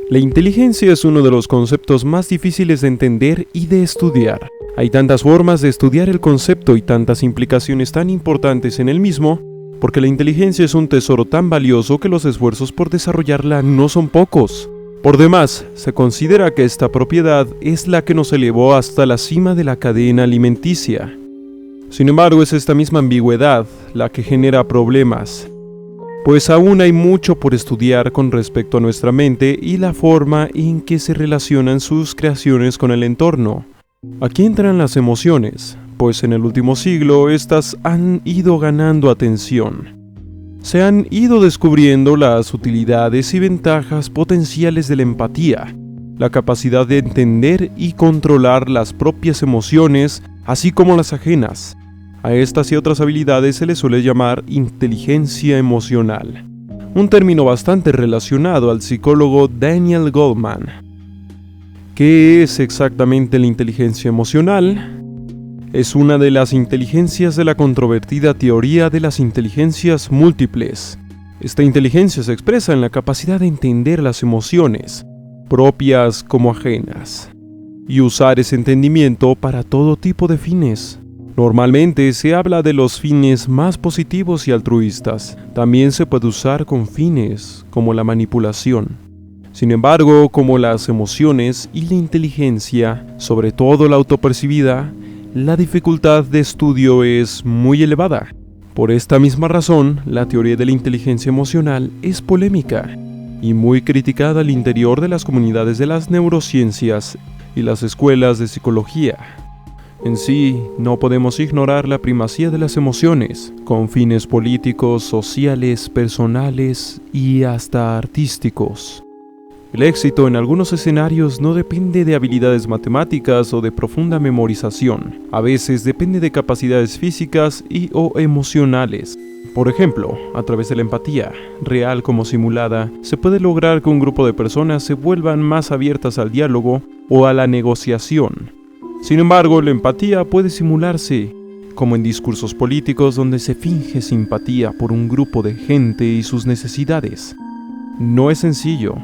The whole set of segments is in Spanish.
La inteligencia es uno de los conceptos más difíciles de entender y de estudiar. Hay tantas formas de estudiar el concepto y tantas implicaciones tan importantes en el mismo, porque la inteligencia es un tesoro tan valioso que los esfuerzos por desarrollarla no son pocos. Por demás, se considera que esta propiedad es la que nos elevó hasta la cima de la cadena alimenticia. Sin embargo, es esta misma ambigüedad la que genera problemas, pues aún hay mucho por estudiar con respecto a nuestra mente y la forma en que se relacionan sus creaciones con el entorno. Aquí entran las emociones, pues en el último siglo estas han ido ganando atención. Se han ido descubriendo las utilidades y ventajas potenciales de la empatía, la capacidad de entender y controlar las propias emociones, así como las ajenas. A estas y otras habilidades se les suele llamar inteligencia emocional, un término bastante relacionado al psicólogo Daniel Goleman. ¿Qué es exactamente la inteligencia emocional? Es una de las inteligencias de la controvertida teoría de las inteligencias múltiples. Esta inteligencia se expresa en la capacidad de entender las emociones, propias como ajenas, y usar ese entendimiento para todo tipo de fines. Normalmente se habla de los fines más positivos y altruistas. También se puede usar con fines como la manipulación. Sin embargo, como las emociones y la inteligencia, sobre todo la autopercibida, la dificultad de estudio es muy elevada. Por esta misma razón, la teoría de la inteligencia emocional es polémica y muy criticada al interior de las comunidades de las neurociencias y las escuelas de psicología. En sí, no podemos ignorar la primacía de las emociones, con fines políticos, sociales, personales y hasta artísticos. El éxito en algunos escenarios no depende de habilidades matemáticas o de profunda memorización. A veces depende de capacidades físicas o emocionales. Por ejemplo, a través de la empatía, real como simulada, se puede lograr que un grupo de personas se vuelvan más abiertas al diálogo o a la negociación. Sin embargo, la empatía puede simularse, como en discursos políticos donde se finge simpatía por un grupo de gente y sus necesidades. No es sencillo,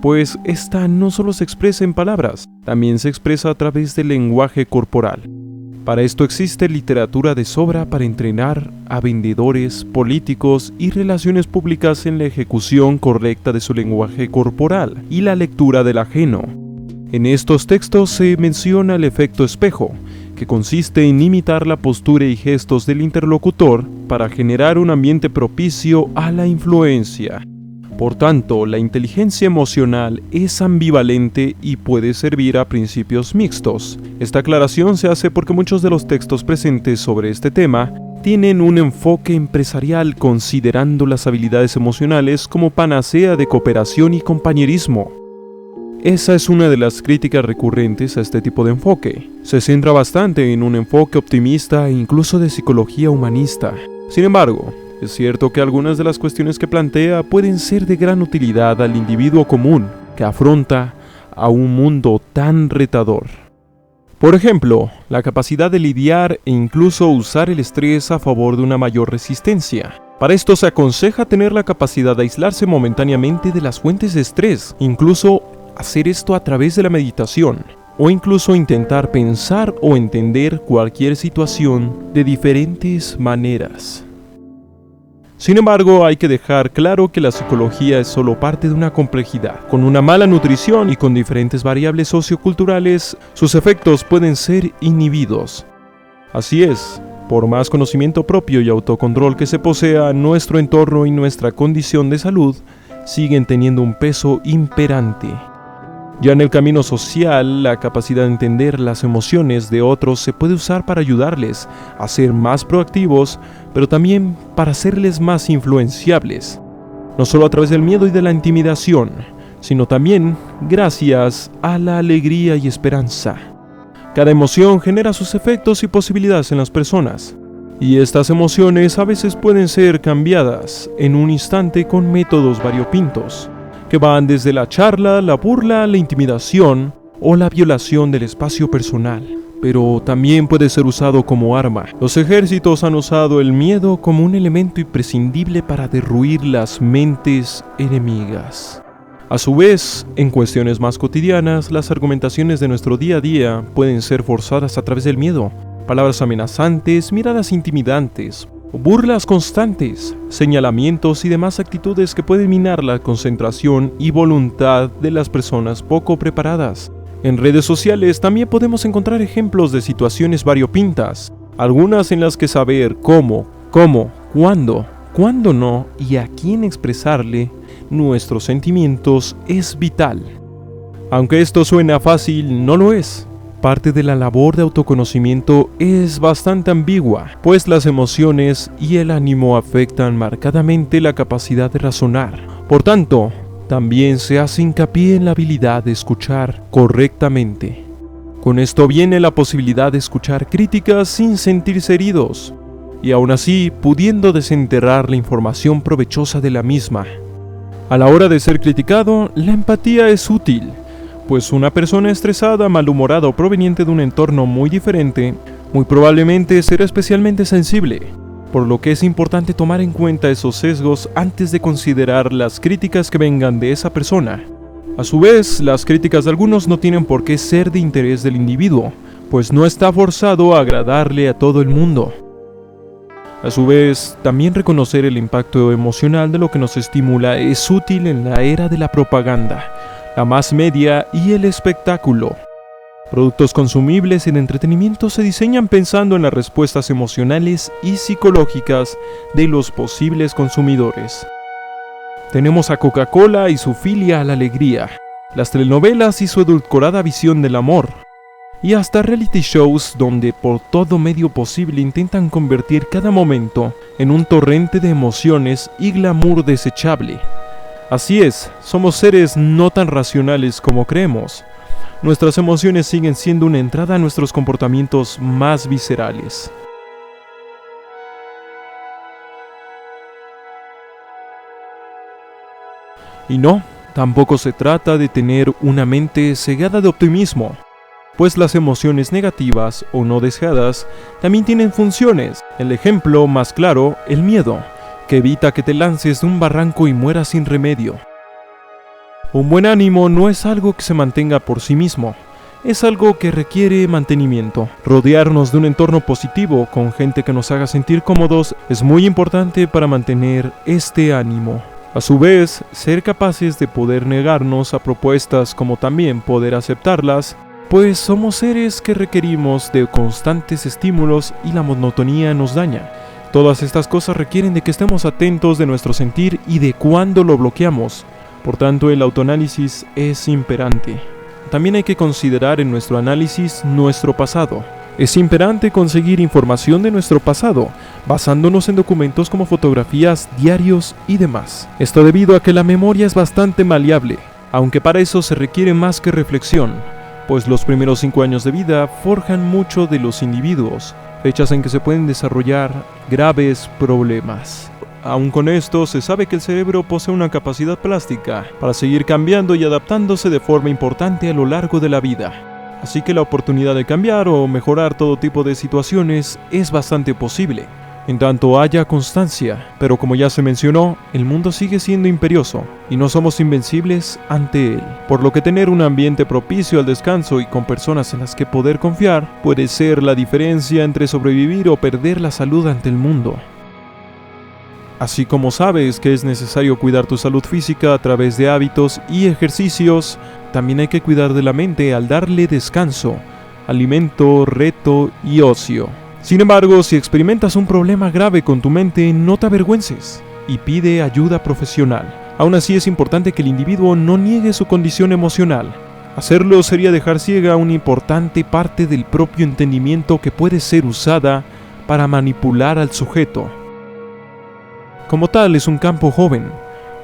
pues esta no solo se expresa en palabras, también se expresa a través del lenguaje corporal. Para esto existe literatura de sobra para entrenar a vendedores, políticos y relaciones públicas en la ejecución correcta de su lenguaje corporal y la lectura del ajeno. En estos textos se menciona el efecto espejo, que consiste en imitar la postura y gestos del interlocutor para generar un ambiente propicio a la influencia. Por tanto, la inteligencia emocional es ambivalente y puede servir a principios mixtos. Esta aclaración se hace porque muchos de los textos presentes sobre este tema tienen un enfoque empresarial considerando las habilidades emocionales como panacea de cooperación y compañerismo. Esa es una de las críticas recurrentes a este tipo de enfoque. Se centra bastante en un enfoque optimista e incluso de psicología humanista. Sin embargo, es cierto que algunas de las cuestiones que plantea pueden ser de gran utilidad al individuo común que afronta a un mundo tan retador. Por ejemplo, la capacidad de lidiar e incluso usar el estrés a favor de una mayor resistencia. Para esto se aconseja tener la capacidad de aislarse momentáneamente de las fuentes de estrés, incluso hacer esto a través de la meditación, o incluso intentar pensar o entender cualquier situación de diferentes maneras. Sin embargo, hay que dejar claro que la psicología es solo parte de una complejidad. Con una mala nutrición y con diferentes variables socioculturales, sus efectos pueden ser inhibidos. Así es, por más conocimiento propio y autocontrol que se posea, nuestro entorno y nuestra condición de salud siguen teniendo un peso imperante. Ya en el camino social, la capacidad de entender las emociones de otros se puede usar para ayudarles a ser más proactivos, pero también para hacerles más influenciables. No solo a través del miedo y de la intimidación, sino también gracias a la alegría y esperanza. Cada emoción genera sus efectos y posibilidades en las personas, y estas emociones a veces pueden ser cambiadas en un instante con métodos variopintos, que van desde la charla, la burla, la intimidación o la violación del espacio personal. Pero también puede ser usado como arma. Los ejércitos han usado el miedo como un elemento imprescindible para derruir las mentes enemigas. A su vez, en cuestiones más cotidianas, las argumentaciones de nuestro día a día pueden ser forzadas a través del miedo. Palabras amenazantes, miradas intimidantes, burlas constantes, señalamientos y demás actitudes que pueden minar la concentración y voluntad de las personas poco preparadas. En redes sociales también podemos encontrar ejemplos de situaciones variopintas, algunas en las que saber cómo, cuándo no y a quién expresarle nuestros sentimientos es vital. Aunque esto suena fácil, no lo es. Parte de la labor de autoconocimiento es bastante ambigua, pues las emociones y el ánimo afectan marcadamente la capacidad de razonar. Por tanto, también se hace hincapié en la habilidad de escuchar correctamente. Con esto viene la posibilidad de escuchar críticas sin sentirse heridos, y aún así pudiendo desenterrar la información provechosa de la misma. A la hora de ser criticado, la empatía es útil, pues una persona estresada, malhumorada o proveniente de un entorno muy diferente, muy probablemente será especialmente sensible, por lo que es importante tomar en cuenta esos sesgos antes de considerar las críticas que vengan de esa persona. A su vez, las críticas de algunos no tienen por qué ser de interés del individuo, pues no está forzado a agradarle a todo el mundo. A su vez, también reconocer el impacto emocional de lo que nos estimula es útil en la era de la propaganda, la mass media y el espectáculo. Productos consumibles y de entretenimiento se diseñan pensando en las respuestas emocionales y psicológicas de los posibles consumidores. Tenemos a Coca-Cola y su filia a la alegría, las telenovelas y su edulcorada visión del amor, y hasta reality shows donde por todo medio posible intentan convertir cada momento en un torrente de emociones y glamour desechable. Así es, somos seres no tan racionales como creemos. Nuestras emociones siguen siendo una entrada a nuestros comportamientos más viscerales. Y no, tampoco se trata de tener una mente cegada de optimismo, pues las emociones negativas o no deseadas también tienen funciones. El ejemplo más claro, el miedo, que evita que te lances de un barranco y mueras sin remedio. Un buen ánimo no es algo que se mantenga por sí mismo, es algo que requiere mantenimiento. Rodearnos de un entorno positivo con gente que nos haga sentir cómodos es muy importante para mantener este ánimo. A su vez, ser capaces de poder negarnos a propuestas como también poder aceptarlas, pues somos seres que requerimos de constantes estímulos y la monotonía nos daña. Todas estas cosas requieren de que estemos atentos de nuestro sentir y de cuándo lo bloqueamos. Por tanto, el autoanálisis es imperante. También hay que considerar en nuestro análisis nuestro pasado. Es imperante conseguir información de nuestro pasado, basándonos en documentos como fotografías, diarios y demás. Esto debido a que la memoria es bastante maleable, aunque para eso se requiere más que reflexión, pues los primeros 5 años de vida forjan mucho de los individuos, fechas en que se pueden desarrollar graves problemas. Aún con esto, se sabe que el cerebro posee una capacidad plástica para seguir cambiando y adaptándose de forma importante a lo largo de la vida. Así que la oportunidad de cambiar o mejorar todo tipo de situaciones es bastante posible, en tanto haya constancia. Pero como ya se mencionó, el mundo sigue siendo imperioso y no somos invencibles ante él. Por lo que tener un ambiente propicio al descanso y con personas en las que poder confiar puede ser la diferencia entre sobrevivir o perder la salud ante el mundo. Así como sabes que es necesario cuidar tu salud física a través de hábitos y ejercicios, también hay que cuidar de la mente al darle descanso, alimento, reto y ocio. Sin embargo, si experimentas un problema grave con tu mente, no te avergüences y pide ayuda profesional. Aún así, es importante que el individuo no niegue su condición emocional. Hacerlo sería dejar ciega una importante parte del propio entendimiento que puede ser usada para manipular al sujeto. Como tal, es un campo joven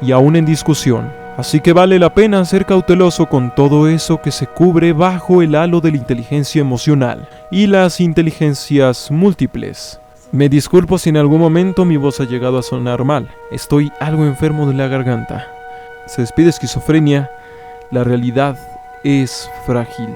y aún en discusión, así que vale la pena ser cauteloso con todo eso que se cubre bajo el halo de la inteligencia emocional y las inteligencias múltiples. Me disculpo si en algún momento mi voz ha llegado a sonar mal, estoy algo enfermo de la garganta. Se despide Esquizofrenia, la realidad es frágil.